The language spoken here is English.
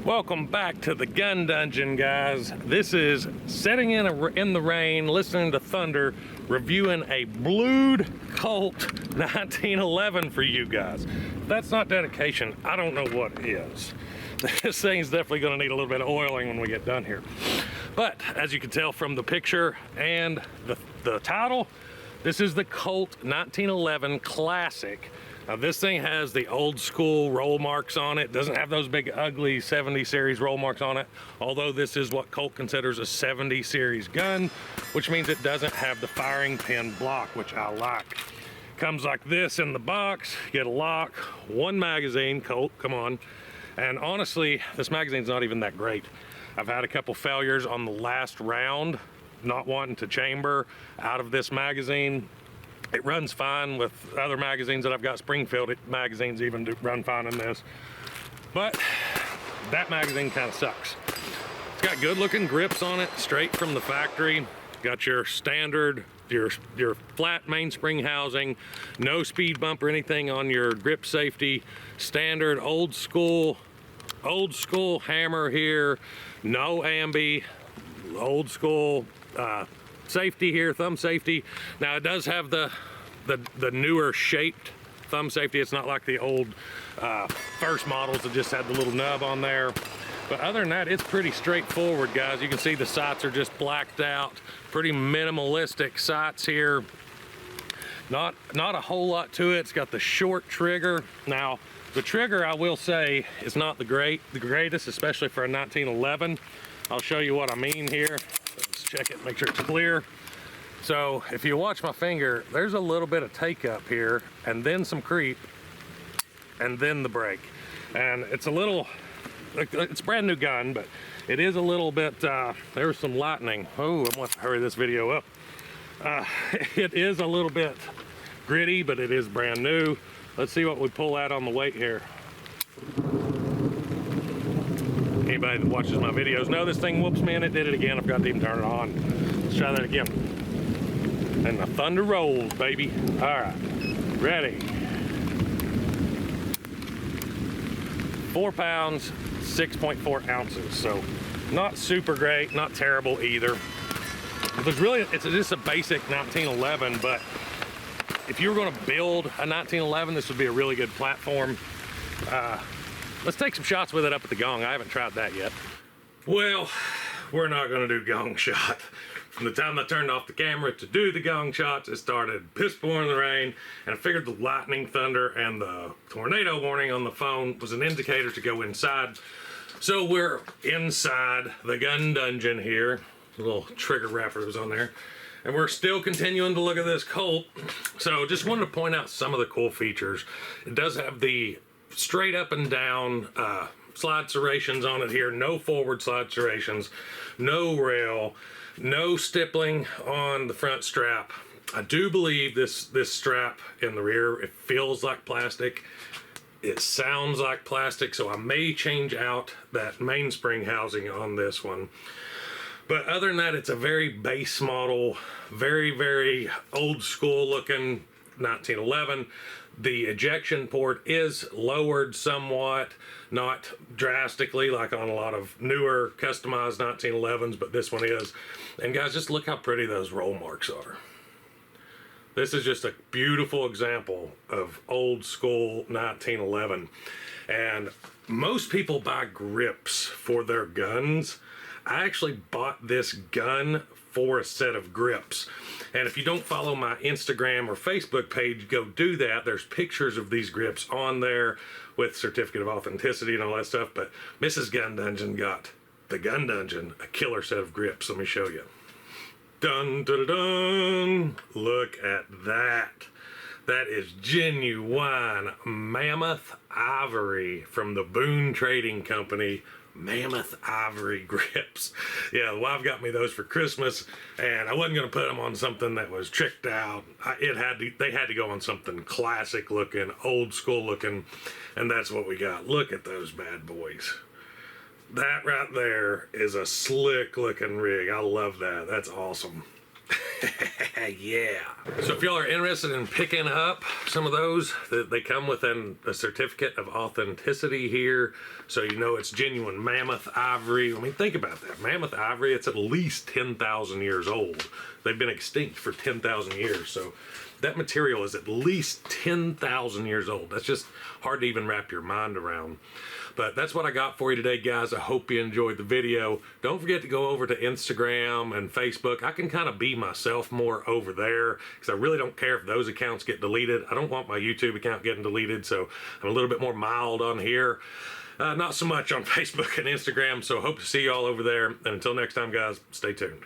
Welcome back to the gun dungeon, guys. This is sitting in the rain, listening to thunder, reviewing a blued Colt 1911 for you guys. If that's not dedication, I don't know what is. This thing's definitely going to need a little bit of oiling when we get done here. But as you can tell from the picture and the title, this is the Colt 1911 Classic. Now this thing has the old school roll marks on it. Doesn't have those big ugly 70 series roll marks on it. Although this is what Colt considers a 70 series gun, which means it doesn't have the firing pin block, which I like. Comes like this in the box, get a lock, one magazine, Colt, come on. And honestly, this magazine's not even that great. I've had a couple failures on the last round, not wanting to chamber out of this magazine. It runs fine with other magazines that I've got. Springfield magazines even run fine in this. But that magazine kind of sucks. It's got good looking grips on it, straight from the factory. Got your standard, your flat mainspring housing, no speed bump or anything on your grip safety. Standard old school hammer here, no ambi, old school safety here, thumb safety. Now it does have the newer shaped thumb safety. It's not like the old first models that just had the little nub on there. But other than that, it's pretty straightforward, guys. You can see the sights are just blacked out. Pretty minimalistic sights here. Not a whole lot to it. It's got the short trigger. Now the trigger, I will say, is not the greatest, especially for a 1911. I'll show you what I mean here. Let's check it, make sure it's clear. So if you watch my finger, there's a little bit of take up here, and then some creep, and then the break. And it's a little, it's a brand new gun, but it is a little bit, there's some lightning. Oh, I'm gonna have to hurry this video up. It is a little bit gritty, but it is brand new. Let's see what we pull out on the weight here. Anybody that watches my videos know this thing whoops me, and it did it again. I forgot to even turn it on. Let's try that again. And the thunder rolls, baby. All right, ready. 4 pounds, 6.4 ounces. So not super great, not terrible either. It's just a basic 1911, but if you were going to build a 1911, this would be a really good platform. Let's take some shots with it up at the gong. I haven't tried that yet. Well, we're not gonna do gong shot. From the time I turned off the camera to do the gong shots, it started piss pouring in the rain, and I figured the lightning, thunder, and the tornado warning on the phone was an indicator to go inside. So we're inside the gun dungeon here. The little trigger wrapper was on there. And we're still continuing to look at this Colt. So just wanted to point out some of the cool features. It does have the straight up and down slide serrations on it here. No forward slide serrations, no rail, no stippling on the front strap. I do believe this strap in the rear, it feels like plastic. It sounds like plastic, so I may change out that mainspring housing on this one. But other than that, it's a very base model, very, very old school looking 1911. The ejection port is lowered somewhat, not drastically like on a lot of newer customized 1911s, but this one is. And guys, just look how pretty those roll marks are. This is just a beautiful example of old school 1911. And most people buy grips for their guns. I actually bought this gun for a set of grips. And if you don't follow my Instagram or Facebook page, go do that. There's pictures of these grips on there with certificate of authenticity and all that stuff. But Mrs. Gun Dungeon got the Gun Dungeon, a killer set of grips. Let me show you. Dun, dun, dun. Look at that. That is genuine mammoth ivory from the Boone Trading Company. Mammoth ivory grips. Yeah, the wife got me those for Christmas, and I wasn't going to put them on something that was tricked out. They had to go on something classic looking, old school looking, and that's what we got. Look at those bad boys. That right there is a slick looking rig. I love that. That's awesome. Yeah. So if y'all are interested in picking up some of those, they come with a certificate of authenticity here, so you know it's genuine mammoth ivory. I mean, think about that. Mammoth ivory, it's at least 10,000 years old. They've been extinct for 10,000 years, so that material is at least 10,000 years old. That's just hard to even wrap your mind around. But that's what I got for you today, guys. I hope you enjoyed the video. Don't forget to go over to Instagram and Facebook. I can kind of be myself more over there because I really don't care if those accounts get deleted. I don't want my YouTube account getting deleted, so I'm a little bit more mild on here. Not so much on Facebook and Instagram, so hope to see you all over there. And until next time, guys, stay tuned.